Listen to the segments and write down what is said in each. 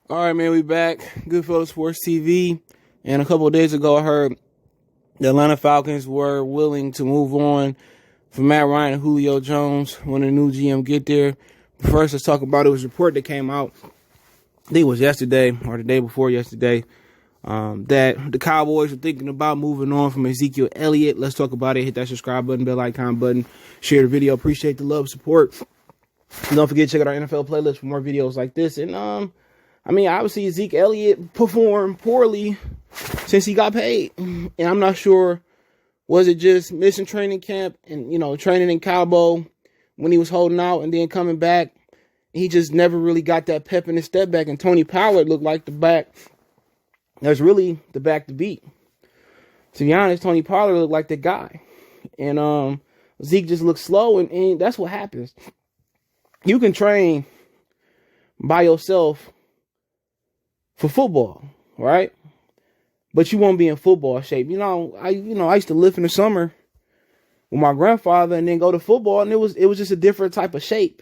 All right, man, we back. Goodfellas Sports TV. And a couple of days ago, I heard the Atlanta Falcons were willing to move on from Matt Ryan and Julio Jones when the new GM get there. But first, let's talk about it. Was a report that came out, I think it was yesterday or the day before yesterday, that the Cowboys are thinking about moving on from Ezekiel Elliott. Let's talk about it. Hit that subscribe button, bell icon button, share the video. Appreciate the love, support. And don't forget to check out our NFL playlist for more videos like this. And obviously Ezekiel Elliott performed poorly since he got paid. And I'm not sure, was it just missing training camp and, training in Cowboy when he was holding out and then coming back? He just never really got that pep in his step back. And Tony Pollard looked like the back that's really the back to beat. To be honest, Tony Pollard looked like the guy. And Zeke just looked slow, and that's what happens. You can train by yourself for football, right? But you won't be in football shape. I used to live in the summer with my grandfather and then go to football, and it was just a different type of shape.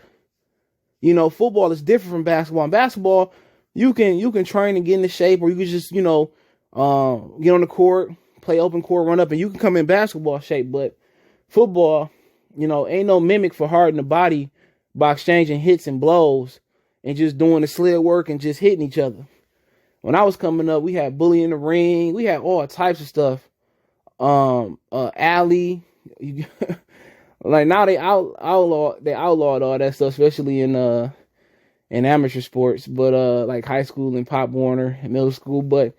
Football is different from basketball. In basketball, you can train and get into shape, or you can just, get on the court, play open court, run up, and you can come in basketball shape. But football, ain't no mimic for hardening the body by exchanging hits and blows and just doing the sled work and just hitting each other. When I was coming up, we had bully in the ring. We had all types of stuff. Alley. Like now they outlawed all that stuff, especially in amateur sports, but like high school and Pop Warner and middle school. But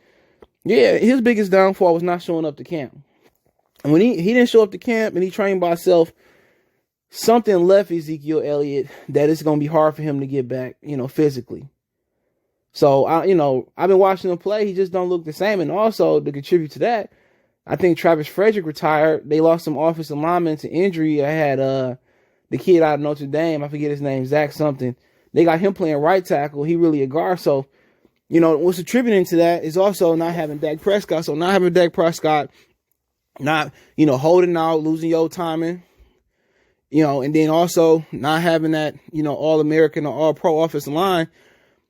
yeah, his biggest downfall was not showing up to camp. And when he didn't show up to camp and he trained by himself, something left Ezekiel Elliott that it's going to be hard for him to get back, physically. So, I've been watching him play. He just don't look the same. And also, to contribute to that, I think Travis Frederick retired. They lost some offensive linemen to injury. I had the kid out of Notre Dame. I forget his name, Zach something. They got him playing right tackle. He really a guard. So, what's attributing to that is also not having Dak Prescott. So, not having Dak Prescott, not, holding out, losing your timing. And then also not having that, All-American or All-Pro offensive line.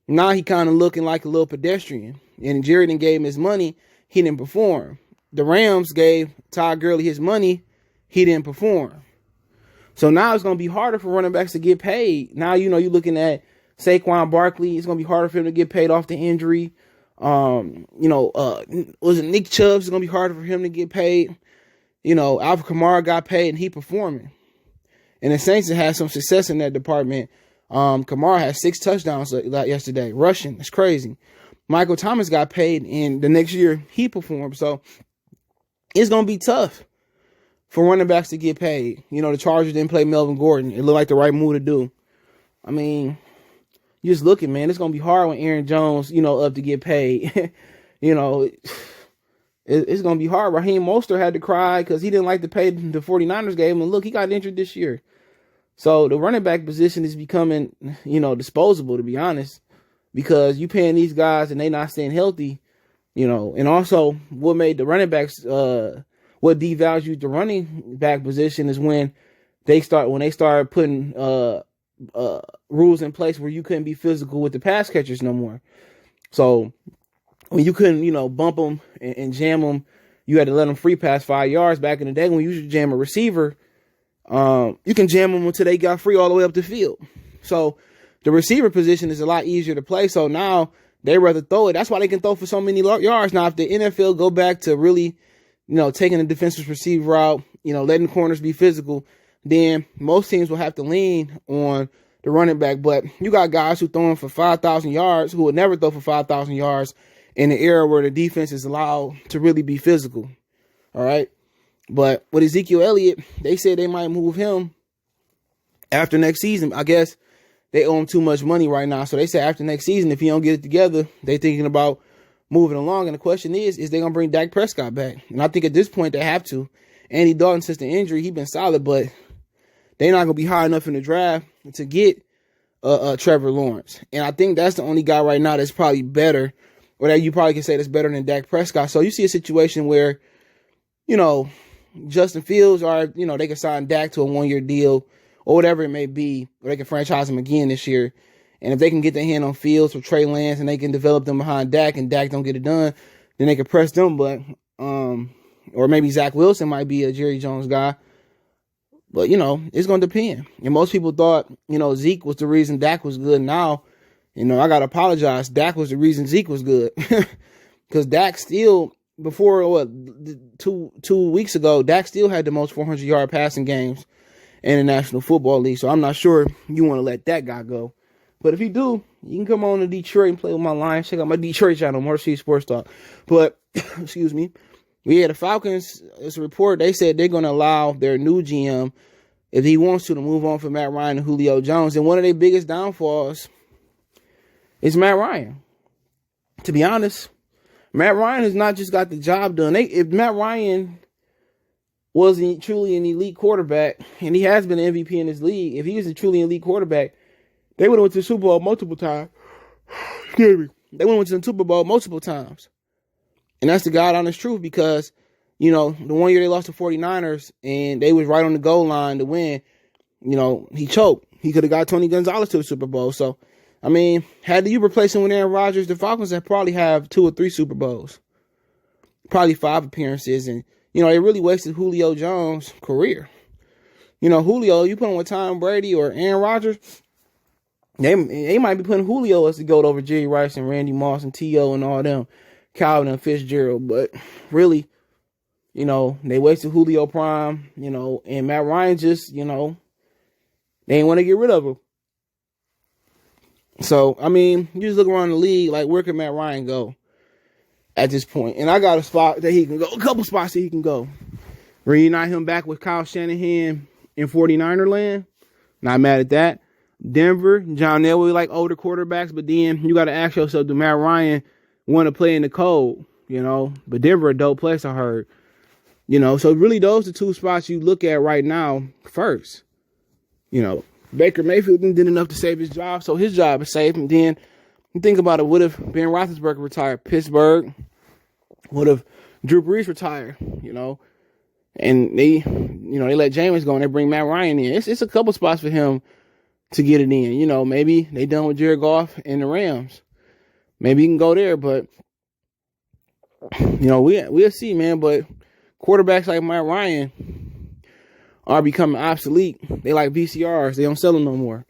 Now he kind of looking like a little pedestrian. And Jerry didn't gave him his money. He didn't perform. The Rams gave Todd Gurley his money. He didn't perform. So now it's going to be harder for running backs to get paid. Now, you're looking at Saquon Barkley. It's going to be harder for him to get paid off the injury. Was it Nick Chubb's? It's going to be harder for him to get paid. Alvin Kamara got paid and he performing. And the Saints have had some success in that department. Kamara had 6 touchdowns yesterday, rushing. It's crazy. Michael Thomas got paid, and the next year he performed. So it's going to be tough for running backs to get paid. The Chargers didn't play Melvin Gordon. It looked like the right move to do. I mean, you just looking, man. It's going to be hard when Aaron Jones, up to get paid. It's going to be hard. Raheem Mostert had to cry because he didn't like the pay the 49ers gave him. And look, he got injured this year. So the running back position is becoming, disposable, to be honest, because you paying these guys and they not staying healthy, and also what made the running backs, what devalued the running back position is when they started putting rules in place where you couldn't be physical with the pass catchers no more. So when you couldn't, bump them and jam them, you had to let them free pass 5 yards. Back in the day when you used to jam a receiver, you can jam them until they got free all the way up the field. So the receiver position is a lot easier to play. So now they rather throw it. That's why they can throw for so many yards. Now, if the NFL go back to really, taking the defensive receiver route, letting corners be physical, then most teams will have to lean on the running back. But you got guys who throwing for 5,000 yards who would never throw for 5,000 yards in the era where the defense is allowed to really be physical. All right. But with Ezekiel Elliott, they said they might move him after next season. I guess they owe him too much money right now. So they said after next season, if he don't get it together, they thinking about moving along. And the question is they going to bring Dak Prescott back? And I think at this point they have to. Andy Dalton, since the injury, he been solid, but they're not going to be high enough in the draft to get Trevor Lawrence. And I think that's the only guy right now that's probably better, or that you probably can say that's better than Dak Prescott. So you see a situation where, Justin Fields, or, they can sign Dak to a 1-year deal or whatever it may be, or they can franchise him again this year. And if they can get their hand on Fields or Trey Lance and they can develop them behind Dak and Dak don't get it done, then they can press them. But or maybe Zach Wilson might be a Jerry Jones guy. But, it's going to depend. And most people thought, Zeke was the reason Dak was good. Now, I got to apologize. Dak was the reason Zeke was good. Because Dak still, before, 2 weeks ago, Dak still had the most 400-yard passing games in the National Football League. So I'm not sure you want to let that guy go. But if you do, you can come on to Detroit and play with my Lions. Check out my Detroit channel, Mart Sports Talk. But, excuse me. The Falcons, it's a report, they said they're going to allow their new GM, if he wants to move on from Matt Ryan and Julio Jones. And one of their biggest downfalls is Matt Ryan. To be honest, Matt Ryan has not just got the job done. If Matt Ryan was truly an elite quarterback, and he has been an MVP in this league, if he was a truly elite quarterback, they would have went to the Super Bowl multiple times. Excuse me. They would have went to the Super Bowl multiple times. And that's the God honest truth because, the one year they lost to 49ers and they was right on the goal line to win, he choked. He could have got Tony Gonzalez to the Super Bowl. So, had you replace him with Aaron Rodgers, the Falcons would probably have 2 or 3 Super Bowls. Probably 5 appearances. And, they really wasted Julio Jones' career. Julio, you put him with Tom Brady or Aaron Rodgers, they might be putting Julio as the GOAT over Jerry Rice and Randy Moss and T.O. and all them. Calvin and Fitzgerald, but really, they wasted Julio Prime, and Matt Ryan just, they didn't want to get rid of him. So, you just look around the league, like, where can Matt Ryan go at this point? And I got a spot that he can go, a couple spots that he can go. Reunite him back with Kyle Shanahan in 49er land. Not mad at that. Denver, John Elway, like older quarterbacks, but then you got to ask yourself, do Matt Ryan want to play in the cold, but Denver a dope place, I heard, so really those are 2 spots you look at right now first. Baker Mayfield did enough to save his job, so his job is safe. And then you think about it, what if Ben Roethlisberger retired? Pittsburgh, what if Drew Brees retired, and they let Jameis go and they bring Matt Ryan in. It's a couple spots for him to get it in, maybe they done with Jared Goff and the Rams. Maybe you can go there, but, we'll see, man. But quarterbacks like Matt Ryan are becoming obsolete. They like VCRs. They don't sell them no more.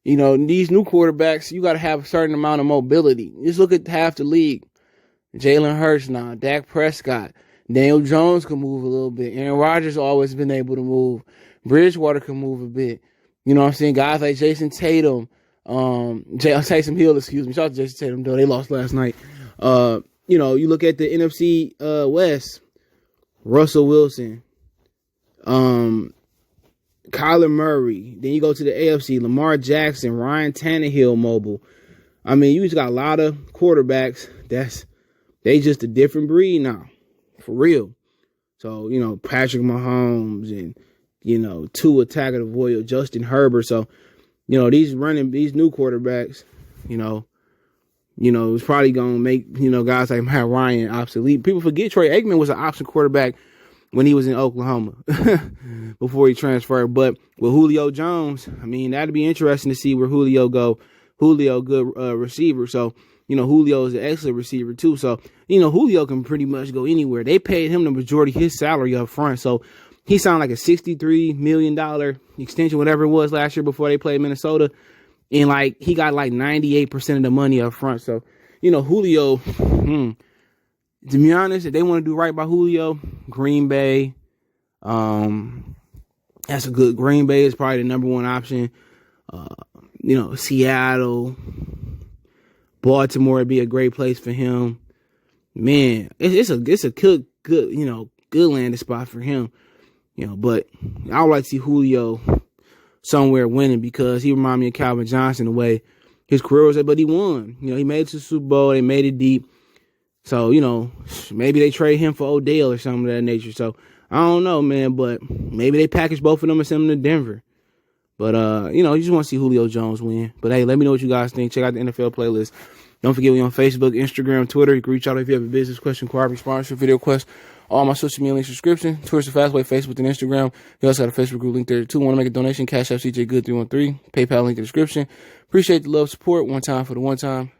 These new quarterbacks, you got to have a certain amount of mobility. Just look at half the league. Jalen Hurts now, Dak Prescott. Daniel Jones can move a little bit. Aaron Rodgers always been able to move. Bridgewater can move a bit. Guys like Jason Tatum. Taysom Hill, excuse me. Shout out to Jason Tatum, though. They lost last night. You look at the NFC West. Russell Wilson. Kyler Murray. Then you go to the AFC. Lamar Jackson. Ryan Tannehill mobile. You just got a lot of quarterbacks. They just a different breed now. For real. So, Patrick Mahomes and, Tua Tagovailoa, Justin Herbert. So, these new quarterbacks, it's probably going to make, guys like Matt Ryan obsolete. People forget Troy Aikman was an option quarterback when he was in Oklahoma before he transferred. But with Julio Jones, that'd be interesting to see where Julio go. Julio, good receiver. So, Julio is an excellent receiver too. So, Julio can pretty much go anywhere. They paid him the majority of his salary up front. So, he signed like a $63 million extension, whatever it was last year before they played Minnesota. And he got 98% of the money up front. So, Julio, to be honest, if they want to do right by Julio, Green Bay, that's a good, Green Bay is probably the number one option. Seattle, Baltimore would be a great place for him. Man, it's a good, good landing spot for him. But I would like to see Julio somewhere winning because he reminded me of Calvin Johnson the way his career was. But he won. He made it to the Super Bowl. They made it deep. So, maybe they trade him for Odell or something of that nature. So, I don't know, man. But maybe they package both of them and send them to Denver. But, you just want to see Julio Jones win. But, hey, let me know what you guys think. Check out the NFL playlist Don't forget we on Facebook, Instagram, Twitter. You can reach out if you have a business question, inquiry, sponsorship, video request. All my social media links, subscription. Twitter's the fastway, Facebook and Instagram. We also got a Facebook group link there too. Want to make a donation? Cash App CJ Good 313. PayPal link in the description. Appreciate the love, support. One time for the one time.